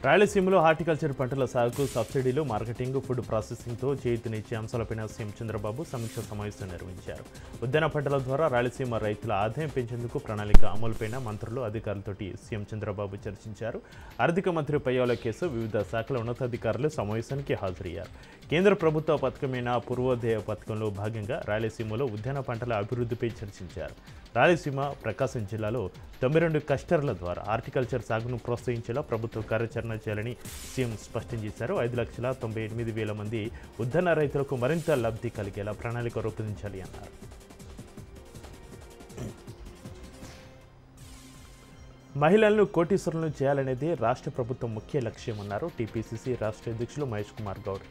రాయలసీమలో హార్టికల్చర్ పంటల సాగుకు సబ్సిడీలు, మార్కెటింగ్, ఫుడ్ ప్రాసెసింగ్తో చేయూతనిచ్చే అంశాలపైన సీఎం చంద్రబాబు సమీక్ష సమావేశం నిర్వహించారు. ఉద్యాన పంటల ద్వారా రాయలసీమ రైతుల ఆదాయం పెంచేందుకు ప్రణాళిక అమలుపైన మంత్రులు, అధికారులతోటి సీఎం చంద్రబాబు చర్చించారు. ఆర్థిక మంత్రి పయ్యావుల కేసు వివిధ శాఖల ఉన్నతాధికారులు సమావేశానికి హాజరయ్యారు. కేంద్ర ప్రభుత్వ పథకమైన పూర్వోదయ పథకంలో భాగంగా రాయలసీమలో ఉద్యాన పంటల అభివృద్ధిపై చర్చించారు. రాయలసీమ, ప్రకాశం జిల్లాలో 92 క్లస్టర్ల ద్వారా హార్టికల్చర్ సాగును ప్రోత్సహించేలా ప్రభుత్వం కార్యాచరణ చేయాలని సీఎం స్పష్టం చేశారు. 5,98,000 మంది ఉద్యాన రైతులకు మరింత లబ్ధి కలిగేలా ప్రణాళిక రూపొందించాలి అన్నారు. మహిళలను కోటీశ్వరులను చేయాలనేది రాష్ట్ర ప్రభుత్వం ముఖ్య లక్ష్యమన్నారు టీపీసీసీ రాష్ట్ర అధ్యక్షులు మహేష్ కుమార్ గౌడ్.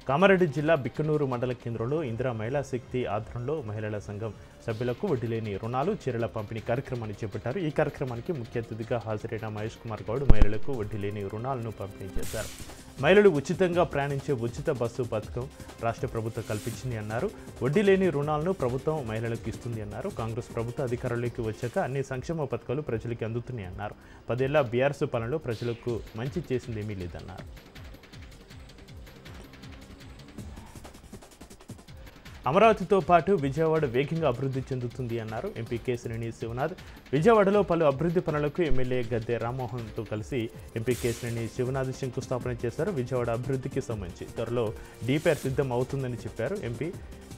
కామారెడ్డి జిల్లా బిక్కనూరు మండల కేంద్రంలో ఇందిరా మహిళా శక్తి ఆధ్వర్యంలో మహిళల సంఘం సభ్యులకు వడ్డీ లేని రుణాలు, చీరల పంపిణీ కార్యక్రమాన్ని చేపట్టారు. ఈ కార్యక్రమానికి ముఖ్య అతిథిగా హాజరైన మహేష్ కుమార్ గౌడ్ మహిళలకు వడ్డీ లేని రుణాలను పంపిణీ చేశారు. మహిళలు ఉచితంగా ప్రయాణించే ఉచిత బస్సు పథకం రాష్ట్ర ప్రభుత్వం కల్పించింది అన్నారు. వడ్డీ లేని రుణాలను ప్రభుత్వం మహిళలకు ఇస్తుంది అన్నారు. కాంగ్రెస్ ప్రభుత్వం అధికారంలోకి వచ్చాక అన్ని సంక్షేమ పథకాలు ప్రజలకు అందుతున్నాయి అన్నారు. 10 ఏళ్ల బీఆర్ఎస్ పాలనలో ప్రజలకు మంచి చేసిందేమీ లేదన్నారు. అమరావతితో పాటు విజయవాడ వేగంగా అభివృద్ధి చెందుతుంది అన్నారు ఎంపీ కేశినేని శివనాథ్. విజయవాడలో పలు అభివృద్ధి పనులకు ఎమ్మెల్యే గద్దె రామ్మోహన్తో కలిసి ఎంపీ కేశినేని శివనాథ్ శంకుస్థాపన చేశారు. విజయవాడ అభివృద్ధికి సంబంధించి త్వరలో డీపీఆర్ సిద్ధం అవుతుందని చెప్పారు ఎంపీ.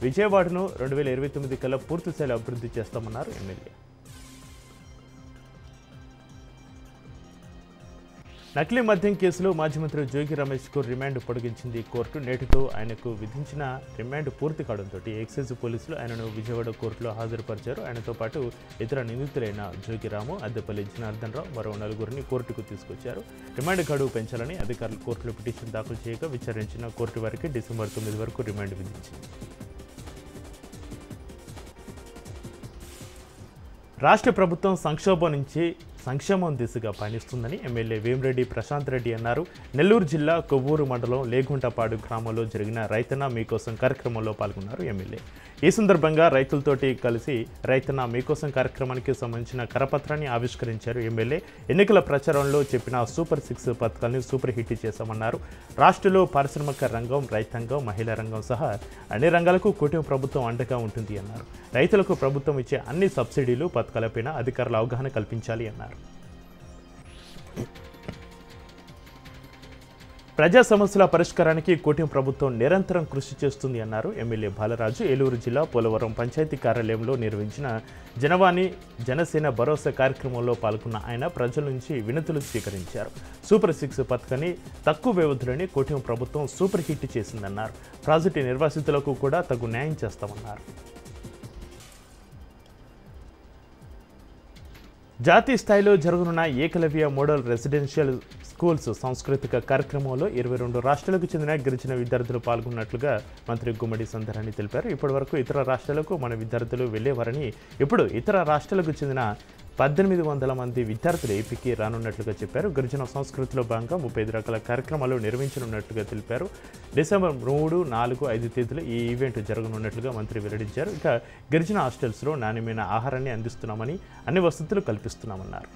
విజయవాడను 2029 కల్లా పూర్తిస్థాయిలో అభివృద్ధి చేస్తామన్నారు ఎమ్మెల్యే. నకిలీ మద్యం కేసులో మాజీ మంత్రి జోగి రమేష్కు రిమాండ్ పొడిగించింది కోర్టు. నేటితో ఆయనకు విధించిన రిమాండ్ పూర్తి కావడంతో ఎక్సైజ్ పోలీసులు ఆయనను విజయవాడ కోర్టులో హాజరుపరిచారు. ఆయనతో పాటు ఇతర నిందితులైన జోగిరాము, అద్దెపల్లి జనార్దన్ రావు, మరో 4గురిని కోర్టుకు తీసుకొచ్చారు. రిమాండ్ గడువు పెంచాలని అధికారులు కోర్టులో పిటిషన్ దాఖలు చేయగా విచారించిన కోర్టు వారికి డిసెంబర్ 9 వరకు రిమాండ్ విధించింది. రాష్ట్ర ప్రభుత్వం సంక్షోభం నుంచి సంక్షేమం దిశగా పయనిస్తుందని ఎమ్మెల్యే వేమిరెడ్డి ప్రశాంత్ రెడ్డి అన్నారు. నెల్లూరు జిల్లా కొవ్వూరు మండలం లేగుంటపాడు గ్రామంలో జరిగిన రైతన్న మీకోసం కార్యక్రమంలో పాల్గొన్నారు ఎమ్మెల్యే. ఈ సందర్భంగా రైతులతోటి కలిసి రైతన్న మీకోసం కార్యక్రమానికి సంబంధించిన కరపత్రాన్ని ఆవిష్కరించారు ఎమ్మెల్యే. ఎన్నికల ప్రచారంలో చెప్పిన సూపర్ 6 పథకాలను సూపర్ హిట్ చేశామన్నారు. రాష్ట్రంలో పారిశ్రామిక రంగం, రైతాంగం, మహిళా రంగం సహా అన్ని రంగాలకు కూటమి ప్రభుత్వం అండగా ఉంటుంది అన్నారు. రైతులకు ప్రభుత్వం ఇచ్చే అన్ని సబ్సిడీలు, పథకాలపైన అధికారుల అవగాహన కల్పించాలి అన్నారు. ప్రజా సమస్యల పరిష్కారానికి కూటమి ప్రభుత్వం నిరంతరం కృషి చేస్తుంది అన్నారు ఎమ్మెల్యే బాలరాజు. ఏలూరు జిల్లా పోలవరం పంచాయతీ కార్యాలయంలో నిర్వహించిన జనవాణి జనసేన భరోసా కార్యక్రమంలో పాల్గొన్న ఆయన ప్రజల నుంచి వినతులు స్వీకరించారు. సూపర్ 6 పథకాన్ని తక్కువ వ్యవధిలోనే కూటమి ప్రభుత్వం సూపర్ హిట్ చేసిందన్నారు. ప్రాజెక్టు నిర్వాసితులకు కూడా తగు న్యాయం చేస్తామన్నారు. జాతీయ స్థాయిలో జరగనున్న ఏకలవ్య మోడల్ రెసిడెన్షియల్ స్కూల్స్ సాంస్కృతిక కార్యక్రమంలో 22 రాష్ట్రాలకు చెందిన గిరిజన విద్యార్థులు పాల్గొన్నట్లుగా మంత్రి గుమ్మడి సంధ్యారాణి తెలిపారు. ఇప్పటివరకు ఇతర రాష్ట్రాలకు మన విద్యార్థులు వెళ్లేవారని, ఇప్పుడు ఇతర రాష్ట్రాలకు చెందిన 1800 మంది విద్యార్థులు ఏపీకి రానున్నట్లుగా చెప్పారు. గిరిజన సంస్కృతిలో భాగంగా 35 రకాల కార్యక్రమాలు నిర్వహించనున్నట్లుగా తెలిపారు. డిసెంబర్ 3, 4, 5 తేదీలో ఈ ఈవెంట్ జరగనున్నట్లుగా మంత్రి వెల్లడించారు. ఇక గిరిజన హాస్టల్స్లో నాణ్యమైన ఆహారాన్ని అందిస్తున్నామని, అన్ని వసతులు కల్పిస్తున్నామన్నారు.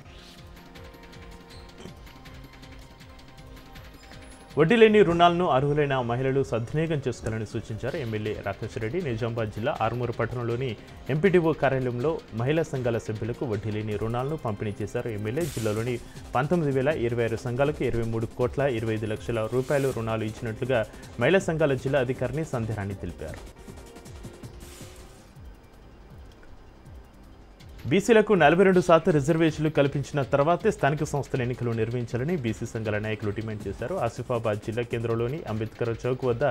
వడ్డీ లేని రుణాలను అర్హులైన మహిళలు సద్వినియోగం చేసుకోవాలని సూచించారు ఎమ్మెల్యే రాకేష్ రెడ్డి. నిజామాబాద్ జిల్లా ఆర్మూరు పట్టణంలోని ఎంపీడీఓ కార్యాలయంలో మహిళా సంఘాల సభ్యులకు వడ్డీ లేని రుణాలను పంపిణీ చేశారు ఎమ్మెల్యే. జిల్లాలోని 19,026 సంఘాలకు 23,25,00,000 రూపాయలు రుణాలు ఇచ్చినట్లుగా మహిళా సంఘాల జిల్లా అధికారిని సంధ్యారాణి తెలిపారు. బీసీలకు 42% రిజర్వేషన్లు కల్పించిన తర్వాతే స్థానిక సంస్థల ఎన్నికలు నిర్వహించాలని బీసీ సంఘాల నాయకులు డిమాండ్ చేశారు. ఆసిఫాబాద్ జిల్లా కేంద్రంలోని అంబేద్కర్ చౌక్ వద్ద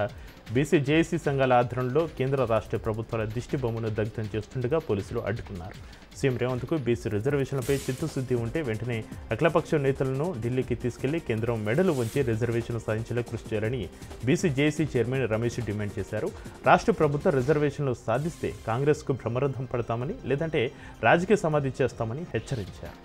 బీసీ జేఏసీ సంఘాల ఆధ్వర్యంలో కేంద్ర రాష్ట్ర ప్రభుత్వాల దిష్టి బొమ్మను దగ్ధం చేస్తుండగా పోలీసులు అడ్డుకున్నారు. సీఎం రేవంత్కు బీసీ రిజర్వేషన్లపై చిత్తశుద్ధి ఉంటే వెంటనే అఖిలపక్ష నేతలను ఢిల్లీకి తీసుకెళ్లి కేంద్రం మెడలు వంచి రిజర్వేషన్లు సాధించేలా కృషి చేయాలని BC JAC chairman Ramesh demand చేశారు. రాష్ట్ర ప్రభుత్వం రిజర్వేషన్లు సాధిస్తే కాంగ్రెస్కు బ్రహ్మరథం పడతామని, లేదంటే రాజకీయ సమాధి చేస్తామని హెచ్చరించారు.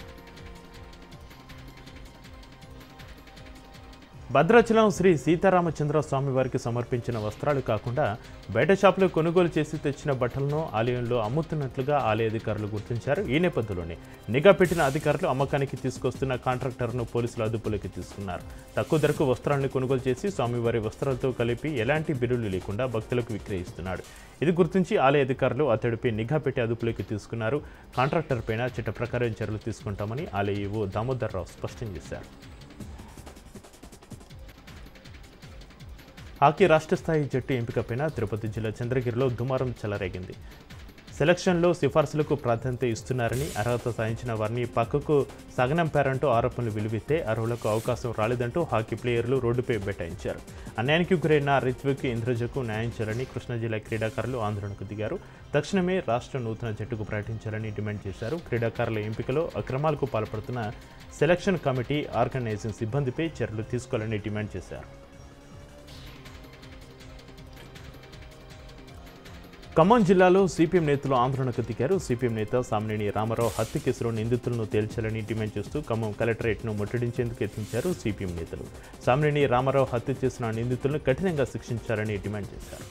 భద్రాచలం శ్రీ సీతారామచంద్ర స్వామి వారికి సమర్పించిన వస్త్రాలు కాకుండా బయట షాపులో కొనుగోలు చేసి తెచ్చిన బట్టలను ఆలయంలో అమ్ముతున్నట్లుగా ఆలయ అధికారులు గుర్తించారు. ఈ నేపథ్యంలోనే నిఘా పెట్టిన అధికారులు అమ్మకానికి తీసుకొస్తున్న కాంట్రాక్టర్ను పోలీసులు అదుపులోకి తీసుకున్నారు. తక్కువ ధరకు వస్త్రాలను కొనుగోలు చేసి స్వామివారి వస్త్రాలతో కలిపి ఎలాంటి బిల్లులు లేకుండా భక్తులకు విక్రయిస్తున్నాడు. ఇది గుర్తించి ఆలయ అధికారులు అతడిపై నిఘా పెట్టి అదుపులోకి తీసుకున్నారు. కాంట్రాక్టర్ పైన చట్ట ప్రకారం చర్యలు తీసుకుంటామని ఆలయ ఈవో దామోదర్ రావు స్పష్టం చేశారు. హాకీ రాష్ట్ర స్థాయి జట్టు ఎంపికపైన తిరుపతి జిల్లా చంద్రగిరిలో దుమారం చెలరేగింది. సెలక్షన్లో సిఫార్సులకు ప్రాధాన్యత ఇస్తున్నారని, అర్హత సాధించిన వారిని పక్కకు సగనంపారంటూ ఆరోపణలు వెలువెత్తే అర్హులకు అవకాశం రాలేదంటూ హాకీ ప్లేయర్లు రోడ్డుపై బైఠాయించారు. అన్యాయానికి గురైన రిత్విక్, ఇంద్రజకు న్యాయం చేయాలని కృష్ణా జిల్లా క్రీడాకారులు ఆందోళనకు దిగారు. తక్షణమే రాష్ట్ర నూతన జట్టుకు ప్రకటించాలని డిమాండ్ చేశారు. క్రీడాకారుల ఎంపికలో అక్రమాలకు పాల్పడుతున్న సెలక్షన్ కమిటీ, ఆర్గనైజింగ్ సిబ్బందిపై చర్యలు తీసుకోవాలని డిమాండ్ చేశారు. ఖమ్మం జిల్లాలో సిపిఎం నేతలు ఆందోళనకు దిగారు. సిపిఎం నేత సామినేని రామారావు హత్య కేసులో నిందితులను తేల్చాలని డిమాండ్ చేస్తూ ఖమ్మం కలెక్టరేట్ను ముట్టడించేందుకు యత్నించారు సిపిఎం నేతలు. సామినేని రామారావు హత్య చేసిన నిందితులను కఠినంగా శిక్షించాలని డిమాండ్ చేశారు.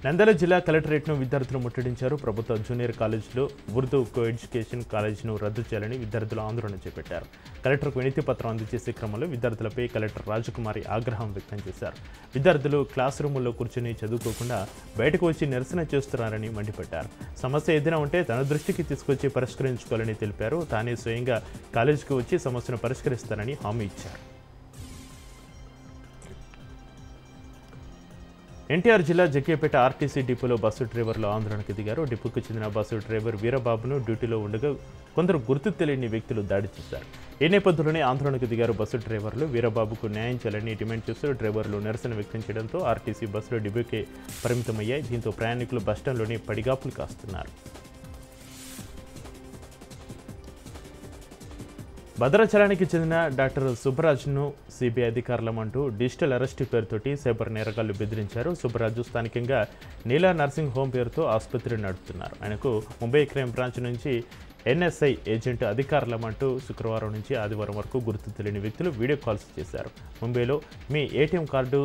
నంద్యాల జిల్లా కలెక్టరేట్ను విద్యార్థులు ముట్టడించారు. ప్రభుత్వ జూనియర్ కాలేజీలో ఉర్దూ కోఎడ్యుకేషన్ కాలేజీను రద్దు చేయాలని విద్యార్థులు ఆందోళన చేపట్టారు. కలెక్టర్కు వినతి పత్రం అందజేసే క్రమంలో విద్యార్థులపై కలెక్టర్ రాజకుమారి ఆగ్రహం వ్యక్తం చేశారు. విద్యార్థులు క్లాస్ రూముల్లో కూర్చొని చదువుకోకుండా బయటకు వచ్చి నిరసన చేస్తున్నారని మండిపడ్డారు. సమస్య ఏదైనా ఉంటే తన దృష్టికి తీసుకొచ్చి పరిష్కరించుకోవాలని తెలిపారు. తానే స్వయంగా కాలేజీకి వచ్చి సమస్యను పరిష్కరిస్తారని హామీ ఇచ్చారు. ఎన్టీఆర్ జిల్లా జగ్గేపేట ఆర్టీసీ డిపోలో బస్సు డ్రైవర్లు ఆందోళనకు దిగారు. డిపోకు చెందిన బస్సు డ్రైవర్ వీరబాబును డ్యూటీలో ఉండగా కొందరు గుర్తు తెలియని వ్యక్తులు దాడి చేశారు. ఈ నేపథ్యంలోనే ఆందోళనకు దిగారు బస్సు డ్రైవర్లు. వీరబాబుకు న్యాయం చేయాలని డిమాండ్ చేస్తూ డ్రైవర్లు నిరసన వ్యక్తం చేయడంతో ఆర్టీసీ బస్సులు డిపోకే పరిమితమయ్యాయి. దీంతో ప్రయాణికులు బస్టాండ్లోనే పడిగాపులు కాస్తున్నారు. భద్రాచలానికి చెందిన డాక్టర్ సుబ్బరాజును సిబిఐ అధికారులమంటూ డిజిటల్ అరెస్టు పేరుతోటి సైబర్ నేరగాళ్లు బెదిరించారు. సుబ్బరాజు స్థానికంగా నీలా నర్సింగ్ హోమ్ పేరుతో ఆసుపత్రి నడుపుతున్నారు. ఆయనకు ముంబై క్రైమ్ బ్రాంచ్ నుంచి ఎన్ఎస్ఐ ఏజెంట్ అధికారులమంటూ శుక్రవారం నుంచి ఆదివారం వరకు గుర్తు తెలియని వ్యక్తులు వీడియో కాల్స్ చేశారు. ముంబైలో మీ ఏటీఎం కార్డు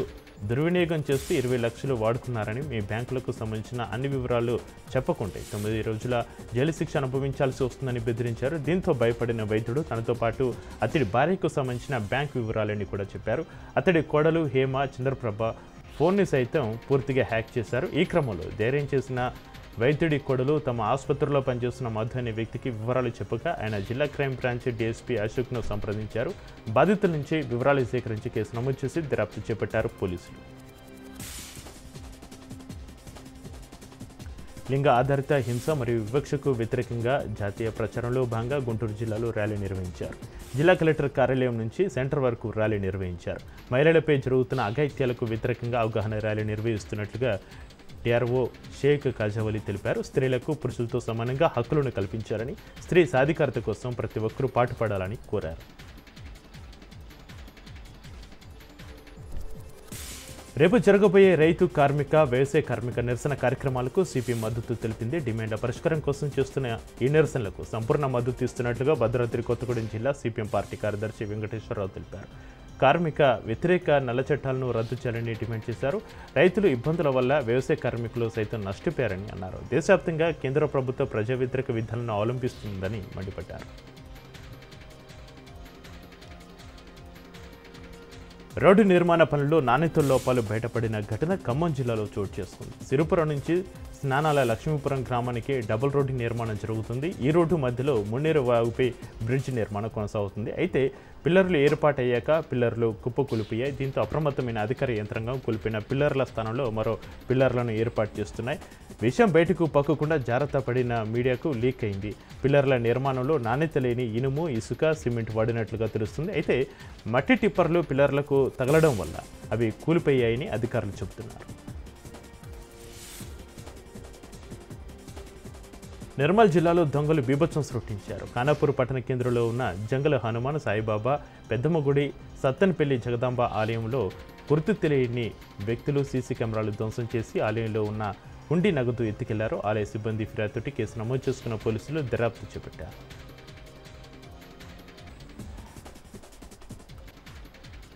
దుర్వినియోగం చేస్తూ 20 లక్షలు వాడుకున్నారని, మీ బ్యాంకులకు సంబంధించిన అన్ని వివరాలు చెప్పకుంటే 9 రోజుల జైలు శిక్ష అనుభవించాల్సి వస్తుందని బెదిరించారు. దీంతో భయపడిన వైద్యుడు తనతో పాటు అతడి భార్యకు సంబంధించిన బ్యాంకు వివరాలని కూడా చెప్పారు. అతడి కోడలు హేమ చంద్రప్రభ ఫోన్ని సైతం పూర్తిగా హ్యాక్ చేశారు. ఈ క్రమంలో ధైర్యం చేసిన వైద్యుడి కోడలు తమ ఆసుపత్రిలో పనిచేస్తున్న మధు అనే వ్యక్తికి వివరాలు చెప్పగా ఆయన జిల్లా క్రైమ్ బ్రాంచ్ డీఎస్పీ అశోక్ను సంప్రదించారు. బాధితుల నుంచి వివరాలు సేకరించి కేసు నమోదు చేసి దర్యాప్తు చేపట్టారు పోలీసులు. లింగ ఆధారిత హింస మరియు వివక్షకు వ్యతిరేకంగా జాతీయ ప్రచారంలో భాగంగా గుంటూరు జిల్లాలో ర్యాలీ నిర్వహించారు. జిల్లా కలెక్టర్ కార్యాలయం నుంచి సెంటర్ వరకు ర్యాలీ నిర్వహించారు. మహిళలపై జరుగుతున్న అఘాయిత్యాలకు వ్యతిరేకంగా అవగాహన ర్యాలీ నిర్వహిస్తున్నట్లుగా డిఆర్ఓ షేక్ కాజావలి తెలిపారు. స్త్రీలకు పురుషులతో సమానంగా హక్కులను కల్పించాలని, స్త్రీ సాధికారత కోసం ప్రతి ఒక్కరూ పాటుపడాలని కోరారు. రేపు జరగబోయే రైతు, కార్మిక, వ్యవసాయ కార్మిక నిరసన కార్యక్రమాలకు సిపిఎం మద్దతు తెలిపింది. డిమాండ్ల పరిష్కారం కోసం చేస్తున్న ఈ నిరసనలకు సంపూర్ణ మద్దతు ఇస్తున్నట్లుగా భద్రాద్రి కొత్తగూడెం జిల్లా సిపిఎం పార్టీ కార్యదర్శి వెంకటేశ్వరరావు తెలిపారు. కార్మిక వ్యతిరేక నల్ల చట్టాలను రద్దు చేయాలని డిమాండ్ చేశారు. రైతులు ఇబ్బందుల వల్ల వ్యవసాయ కార్మికులు సైతం నష్టపోయారని అన్నారు. దేశవ్యాప్తంగా కేంద్ర ప్రభుత్వ ప్రజా వ్యతిరేక విధానాలను అవలంబిస్తుందని మండిపడ్డారు. రోడ్డు నిర్మాణ పనుల్లో నాణ్యత లోపాలు బయటపడిన ఘటన ఖమ్మం జిల్లాలో చోటు చేసుకుంది. సిరుపురం నుంచి స్నానాల లక్ష్మీపురం గ్రామానికి డబుల్ రోడ్డు నిర్మాణం జరుగుతుంది. ఈ రోడ్డు మధ్యలో మున్నేరు వాగుపై బ్రిడ్జ్ నిర్మాణం కొనసాగుతుంది. అయితే పిల్లర్లు ఏర్పాటయ్యాక పిల్లర్లు కుప్పకూలిపోయాయి. దీంతో అప్రమత్తమైన అధికార యంత్రాంగం కూలిపోయిన పిల్లర్ల స్థానంలో మరో పిల్లర్లను ఏర్పాటు చేస్తున్నాయి. విషయం బయటకు పక్కకుండా జాగ్రత్త పడిన మీడియాకు లీక్ అయింది. పిల్లర్ల నిర్మాణంలో నాణ్యత లేని ఇనుము, ఇసుక, సిమెంట్ వాడినట్లుగా తెలుస్తుంది. అయితే మట్టి టిప్పర్లు పిల్లర్లకు తగలడం వల్ల అవి కూలిపోయాయని అధికారులు చెబుతున్నారు. నిర్మల్ జిల్లాలో దొంగలు బీభత్సం సృష్టించారు. ఖానాపూర్ పట్టణ కేంద్రంలో ఉన్న జంగల హనుమాన్, సాయిబాబా, పెద్దమ్మగుడి, సత్తెనపల్లి జగదాంబ ఆలయంలో గుర్తు తెలియని వ్యక్తులు సీసీ కెమెరాలు ధ్వంసం చేసి ఆలయంలో ఉన్న హుండీ నగదు ఎత్తుకెళ్లారు. ఆలయ సిబ్బంది ఫిర్యాదుతోటి కేసు నమోదు చేసుకున్న పోలీసులు దర్యాప్తు చేపట్టారు.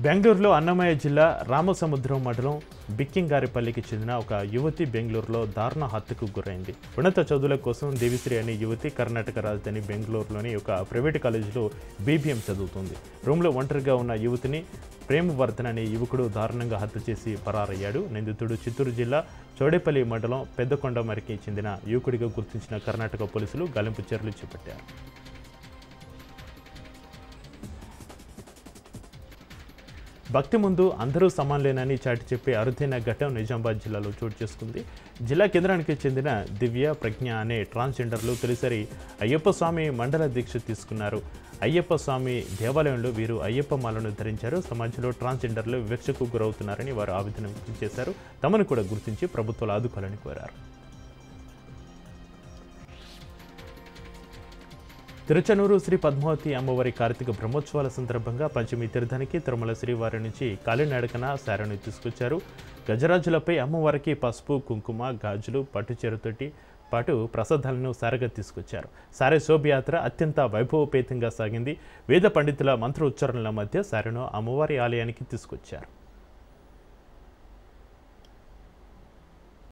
బెంగళూరులో అన్నమయ్య జిల్లా రామసముద్రం మండలం బిక్కింగారిపల్లికి చెందిన ఒక యువతి బెంగళూరులో దారుణ హత్యకు గురైంది. ఉన్నత చదువుల కోసం దేవిశ్రీ అనే యువతి కర్ణాటక రాజధాని బెంగళూరులోని ఒక ప్రైవేటు కాలేజీలో బీబీఎం చదువుతుంది. రూమ్లో ఒంటరిగా ఉన్న యువతిని ప్రేమవర్ధన్ అనే యువకుడు దారుణంగా హత్య చేసి పరారయ్యాడు. నిందితుడు చిత్తూరు జిల్లా చౌడేపల్లి మండలం పెద్దకొండమరికి చెందిన యువకుడిగా గుర్తించిన కర్ణాటక పోలీసులు గాలింపు చర్యలు చేపట్టారు. భక్తి ముందు అందరూ సమానలేనని చాటి చెప్పే అరుదైన ఘటన నిజామాబాద్ జిల్లాలో చోటు చేసుకుంది. జిల్లా కేంద్రానికి చెందిన దివ్య ప్రజ్ఞ అనే ట్రాన్స్జెండర్లు తొలిసారి అయ్యప్ప స్వామి మండల దీక్ష తీసుకున్నారు. అయ్యప్ప స్వామి దేవాలయంలో వీరు అయ్యప్ప మాలను ధరించారు. సమాజంలో ట్రాన్స్జెండర్లు వివక్షకు గురవుతున్నారని వారు ఆవేదన వ్యక్తం చేశారు. తమను కూడా గుర్తించి ప్రభుత్వాలు ఆదుకోవాలని కోరారు. తిరుచనూరు శ్రీ పద్మావతి అమ్మవారి కార్తీక బ్రహ్మోత్సవాల సందర్భంగా పంచమి తీర్థానికి తిరుమల శ్రీవారి నుంచి కాలినడకన సారెను తీసుకొచ్చారు. గజరాజులపై అమ్మవారికి పసుపు, కుంకుమ, గాజులు, పట్టుచీరతోటి పాటు ప్రసాదాలను సారెగా తీసుకొచ్చారు. సారె శోభయాత్ర అత్యంత వైభవపేతంగా సాగింది. వేద పండితుల మంత్రోచ్చారణల మధ్య సారెను అమ్మవారి ఆలయానికి తీసుకొచ్చారు.